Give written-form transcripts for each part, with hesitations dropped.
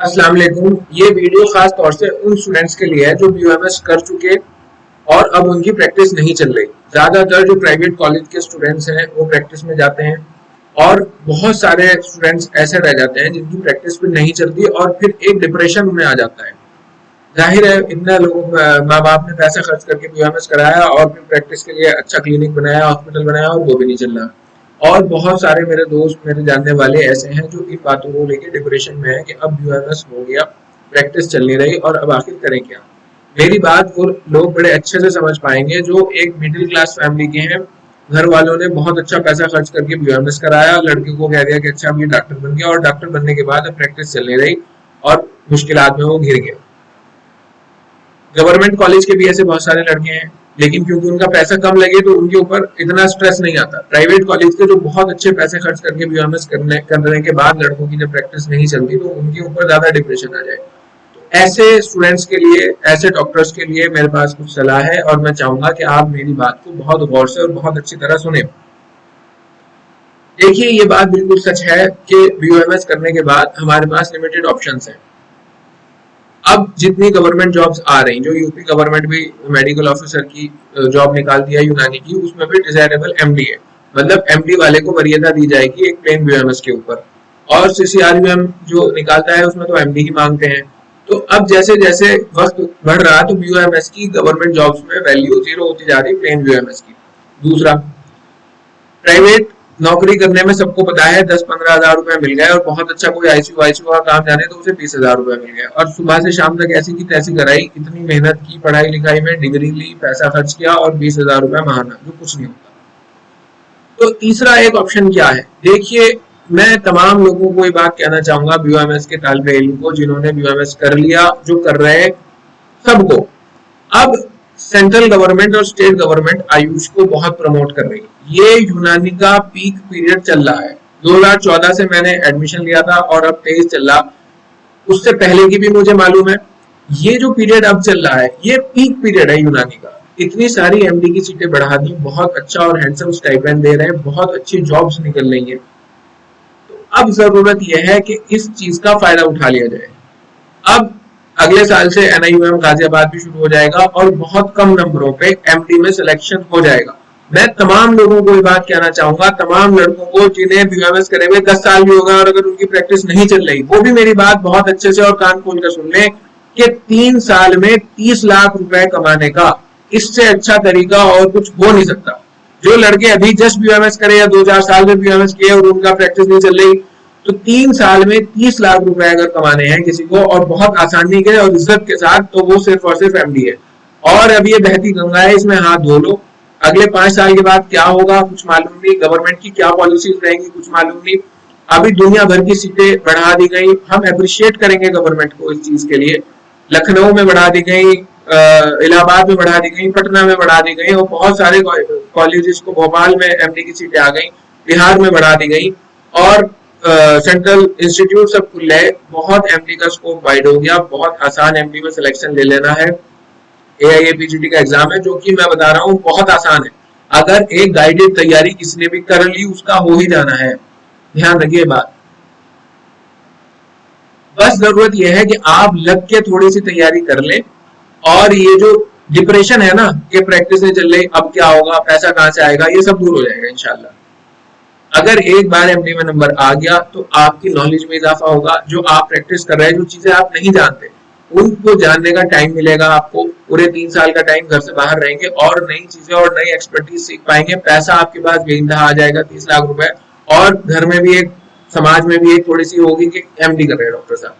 अस्सलाम वालेकुम। ये वीडियो खास तौर से उन स्टूडेंट्स के लिए है जो बीयूएमएस कर चुके और अब उनकी प्रैक्टिस नहीं चल रही। ज्यादातर जो प्राइवेट कॉलेज के स्टूडेंट्स हैं वो प्रैक्टिस में जाते हैं और बहुत सारे स्टूडेंट्स ऐसे रह जाते हैं जिनकी प्रैक्टिस भी नहीं चलती और फिर एक डिप्रेशन में आ जाता है। जाहिर है इतने लोगों माँ बाप ने पैसा खर्च करके बीयूएमएस कराया और फिर प्रैक्टिस के लिए अच्छा क्लिनिक बनाया, हॉस्पिटल बनाया और वो भी नहीं चल रहा। और बहुत सारे मेरे दोस्त, मेरे जानने वाले ऐसे हैं जो इन बातों को लेके डिप्रेशन में है कि अब यूएमएस हो गया, प्रैक्टिस चल नहीं रही और अब आखिर करें क्या। मेरी बात वो लोग बड़े अच्छे से समझ पाएंगे जो एक मिडिल क्लास फैमिली के हैं। घर वालों ने बहुत अच्छा पैसा खर्च करके बीयूएमएस कराया, लड़के को कह दिया कि अच्छा अब ये डॉक्टर बन गया और डॉक्टर बनने के बाद अब प्रैक्टिस चल नहीं रही और मुश्किलात में वो घिर गया। गवर्नमेंट कॉलेज के भी ऐसे बहुत सारे लड़के हैं, लेकिन क्योंकि उनका पैसा कम लगे तो उनके ऊपर इतना स्ट्रेस नहीं आता। प्राइवेट कॉलेज के जो बहुत अच्छे पैसे खर्च करके बीयूएमएस करने के बाद लड़कों की जब प्रैक्टिस नहीं चलती तो उनके ऊपर ज्यादा डिप्रेशन आ जाए। तो ऐसे स्टूडेंट्स के लिए, ऐसे डॉक्टर्स के लिए मेरे पास कुछ सलाह है और मैं चाहूंगा कि आप मेरी बात को बहुत गौर से और बहुत अच्छी तरह सुने। देखिए, ये बात बिल्कुल सच है कि बीयूएमएस करने के बाद हमारे पास लिमिटेड ऑप्शंस हैं। अब जितनी गवर्नमेंट जॉब्स आ रही, जो यूपी गवर्नमेंट भी मेडिकल ऑफिसर की जॉब निकाल दिया यूनानी की, उसमें भी डिजायरेबल एमडी है। मतलब एमडी वाले को वरीयता दी जाएगी एक प्लेन बीयूएमएस के ऊपर, और सीसीआरबीएम जो निकालता है उसमें तो एमडी ही मांगते हैं। तो अब जैसे जैसे वक्त बढ़ रहा तो बीयूएमएस की गवर्नमेंट जॉब्स में वैल्यू जीरो होती जा रही प्लेन बीयूएमएस की। दूसरा, प्राइवेट नौकरी करने में सबको पता है 10-15 हजार रुपए मिल गए और बहुत अच्छा कोई आईसीयू का काम जाने तो उसे 20 हजार रुपए मिल गए और सुबह से शाम तक ऐसी की तैसी कराई, इतनी मेहनत की, पढ़ाई लिखाई में डिग्री ली, पैसा खर्च किया और 20 हजार रुपए महाना, जो कुछ नहीं होता। तो तीसरा एक ऑप्शन क्या है? देखिए, मैं तमाम लोगों को ये बात कहना चाहूंगा, बीयूएमएस के तालिबे इल्म को, जिन्होंने बीयूएमएस कर लिया, जो कर रहे हैं, सबको अब सेंट्रल गवर्नमेंट और स्टेट गवर्नमेंट आयुष को बहुत प्रमोट कर रही है। ये यूनानी का पीक पीरियड चल रहा है। 2014 से मैंने एडमिशन लिया था और अब 23 चल रहा, उससे पहले की भी मुझे मालूम है। ये जो पीरियड अब चल रहा है ये पीक पीरियड है यूनानी का। इतनी सारी एमडी की सीटें बढ़ा दी, बहुत अच्छा और हैंडसम स्टाइपेंड दे रहे हैं, बहुत अच्छी जॉब्स निकल रही है। तो अब जरूरत यह है कि इस चीज का फायदा उठा लिया जाए। अब अगले साल से एनआईयूएम गाजियाबाद भी शुरू हो जाएगा और बहुत कम नंबरों पे एमडी में सिलेक्शन हो जाएगा। मैं तमाम लोगों को ये बात कहना चाहूंगा, तमाम लड़कों को जिन्हें बीयूएमएस करे हुए 10 साल भी होगा और अगर उनकी प्रैक्टिस नहीं चल रही, वो भी मेरी बात बहुत अच्छे से और कान खोल कर सुन लें कि 3 साल में 30 लाख रुपए कमाने का इससे अच्छा तरीका और कुछ हो नहीं सकता। जो लड़के अभी जस्ट बीयूएमएस करे या 2-4 साल में बीयूएमएस किए और उनका प्रैक्टिस नहीं चल रही, तो 3 साल में 30 लाख रुपए अगर कमाने हैं किसी को और बहुत आसानी के और इज्जत के साथ, तो वो सिर्फ और सिर्फ एमडी है। और अब ये बहती गंगा है, इसमें हाथ धो लो। अगले 5 साल के बाद क्या होगा कुछ मालूम नहीं, गवर्नमेंट की क्या पॉलिसीज रहेंगी कुछ मालूम नहीं। अभी दुनिया भर की सीटें बढ़ा दी गई, हम अप्रिशिएट करेंगे गवर्नमेंट को इस चीज के लिए। लखनऊ में बढ़ा दी गई, इलाहाबाद में बढ़ा दी गई, पटना में बढ़ा दी गई और बहुत सारे कॉलेजेस को, भोपाल में एमडी की सीटें आ गई, बिहार में बढ़ा दी गई और सेंट्रल इंस्टीट्यूट सब खुल गए। बहुत एमडी का स्कोप वाइड हो गया, बहुत आसान एमडी में सिलेक्शन ले लेना है। एआईएपीजीडी का एग्जाम है जो कि मैं बता रहा हूँ बहुत आसान है। अगर एक गाइडेड तैयारी किसी ने भी कर ली उसका हो ही जाना है, ध्यान रखिए बात। बस जरूरत यह है कि आप लग के थोड़ी सी तैयारी कर लें और ये जो डिप्रेशन है ना कि प्रैक्टिस नहीं चल रही, अब क्या होगा, पैसा कहां से आएगा, ये सब दूर हो जाएगा इंशाल्लाह। अगर एक बार एमडी में नंबर आ गया तो आपकी नॉलेज में इजाफा होगा। जो आप प्रैक्टिस कर रहे हैं, जो चीजें आप नहीं जानते, उनको जानने का टाइम मिलेगा आपको। पूरे 3 साल का टाइम घर से बाहर रहेंगे और नई चीजें और नई एक्सपर्टीज सीख पाएंगे। पैसा आपके पास बेइंतहा आ जाएगा, 30 लाख रुपए, और घर में भी एक, समाज में भी एक थोड़ी सी होगी कि एमडी कर रहे हैं डॉक्टर साहब।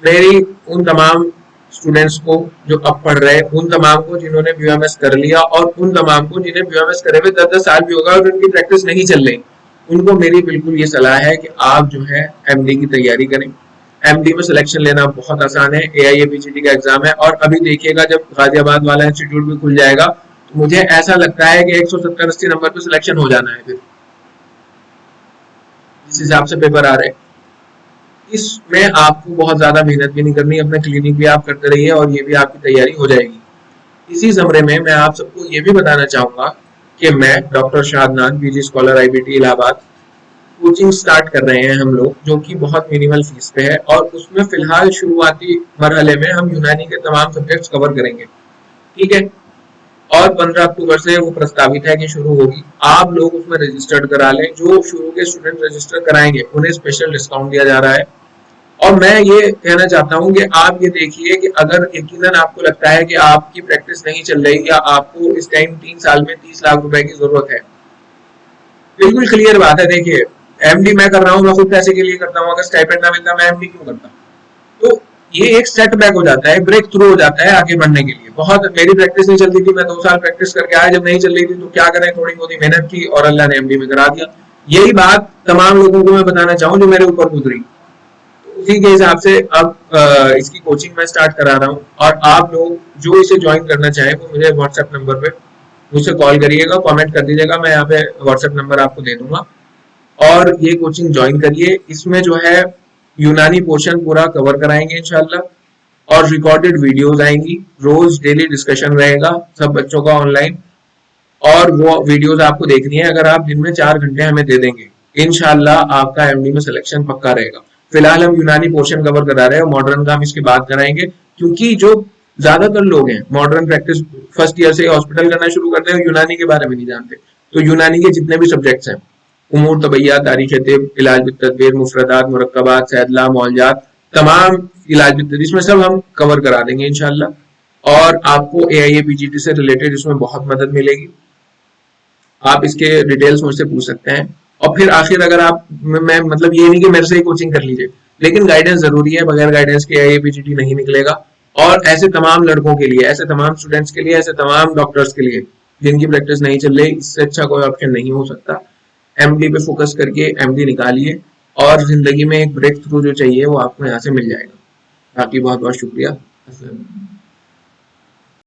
मेरी उन तमाम स्टूडेंट्स को जो अब पढ़ रहे हैं, उन तमाम को जिन्होंने बीयूएमएस कर लिया और उन तमाम को जिन्हें बीयूएमएस करे हुए 10-10 साल भी होगा और उनकी प्रैक्टिस नहीं चल रही, उनको मेरी बिल्कुल ये सलाह है कि आप जो है एमडी की तैयारी करें। एमडी में सिलेक्शन लेना बहुत आसान है, एआईएपीजीडी का एग्जाम है और अभी देखिएगा जब गाजियाबाद वाला इंस्टीट्यूट भी खुल जाएगा तो मुझे ऐसा लगता है कि 170-80 नंबर पे सिलेक्शन हो जाना है। फिर जिस हिसाब से पेपर आ रहे हैं, इसमें आपको बहुत ज्यादा मेहनत भी नहीं करनी, अपना क्लिनिक भी आप करते रहिए और ये भी आपकी तैयारी हो जाएगी। इसी ज़मरे में मैं आप सबको ये भी बताना चाहूंगा कि मैं doctor Shadnan, PG scholar, IBT Allahabad, coaching start कर रहे हैं हम लोग, जो कि बहुत मिनिमल फीस पे है, और उसमें फिलहाल शुरुआती मरहले में हम यूनानी के तमाम सब्जेक्ट्स कवर करेंगे, ठीक है। और 15 अक्टूबर से वो प्रस्तावित है कि शुरू होगी। आप लोग उसमें रजिस्टर्ड करा लें। जो शुरू के स्टूडेंट रजिस्टर कराएंगे उन्हें स्पेशल डिस्काउंट दिया जा रहा है। और मैं ये कहना चाहता हूँ कि आप ये देखिए कि अगर यकीनन आपको लगता है कि आपकी प्रैक्टिस नहीं चल रही या आपको इस टाइम 3 साल में 30 लाख रुपए की जरूरत है, बिल्कुल क्लियर बात है। देखिए, एमडी मैं कर रहा हूँ, मैं खुद पैसे के लिए करता हूँ, अगर स्टाइपेंड ना मिलता मैं एमडी क्यों करता। तो ये एक सेटबैक हो जाता है, ब्रेक थ्रू हो जाता है आगे बढ़ने के लिए। बहुत मेरी प्रैक्टिस नहीं चलती थी, मैं 2 साल प्रैक्टिस करके आया, जब नहीं चल रही थी तो क्या करें, थोड़ी बहुत मेहनत की और अल्लाह ने एमडी में करा दिया। यही बात तमाम लोगों को मैं बताना चाहूँ जो मेरे ऊपर गुजरी। उसी के हिसाब से अब इसकी कोचिंग मैं स्टार्ट करा रहा हूँ, और आप लोग जो इसे ज्वाइन करना चाहें वो मुझे व्हाट्सएप नंबर पे मुझसे कॉल करिएगा, कमेंट कर दीजिएगा, मैं यहाँ पे व्हाट्सएप नंबर आपको दे दूंगा, और ये कोचिंग ज्वाइन करिए। इसमें जो है यूनानी पोर्शन पूरा कवर कराएंगे इंशाल्लाह, और रिकॉर्डेड वीडियोस आएंगी, रोज डेली डिस्कशन रहेगा सब बच्चों का ऑनलाइन, और वो वीडियोस आपको देखनी है। अगर आप दिन में 4 घंटे हमें दे देंगे, इंशाल्लाह आपका एमडी में सिलेक्शन पक्का रहेगा। फिलहाल हम यूनानी पोर्शन कवर करा रहे हैं, मॉडर्न का हम इसके बाद कराएंगे, क्योंकि जो ज्यादातर लोग हैं मॉडर्न प्रैक्टिस फर्स्ट ईयर से हॉस्पिटल करना शुरू करते हैं, यूनानी के बारे में नहीं जानते। तो यूनानी के जितने भी सब्जेक्ट्स हैं, उमूर तबैया, तारीख तिब, इलाज बित्तदबीर, मुफरदात, मुरक्कबात, सैदला, मौलजात, तमाम इलाज बित्तदबीर, इसमें सब हम कवर करा देंगे इंशाल्लाह। और आपको AIA-PGT से रिलेटेड इसमें बहुत मदद मिलेगी। आप इसके डिटेल्स मुझसे पूछ सकते हैं। और फिर आखिर अगर आप, मैं मतलब ये नहीं कि मेरे से ही कोचिंग कर लीजिए, लेकिन गाइडेंस जरूरी है, बगैर गाइडेंस के AIA-PGT नहीं निकलेगा। और ऐसे तमाम लड़कों के लिए, ऐसे तमाम स्टूडेंट्स के लिए, ऐसे तमाम डॉक्टर्स के लिए जिनकी प्रैक्टिस नहीं चल रही, इससे अच्छा कोई ऑप्शन नहीं हो सकता। एमडी पे फोकस करके एमडी निकालिए, और जिंदगी में एक ब्रेक थ्रू जो चाहिए वो आपको यहाँ से मिल जाएगा। बाकी बहुत बहुत शुक्रिया।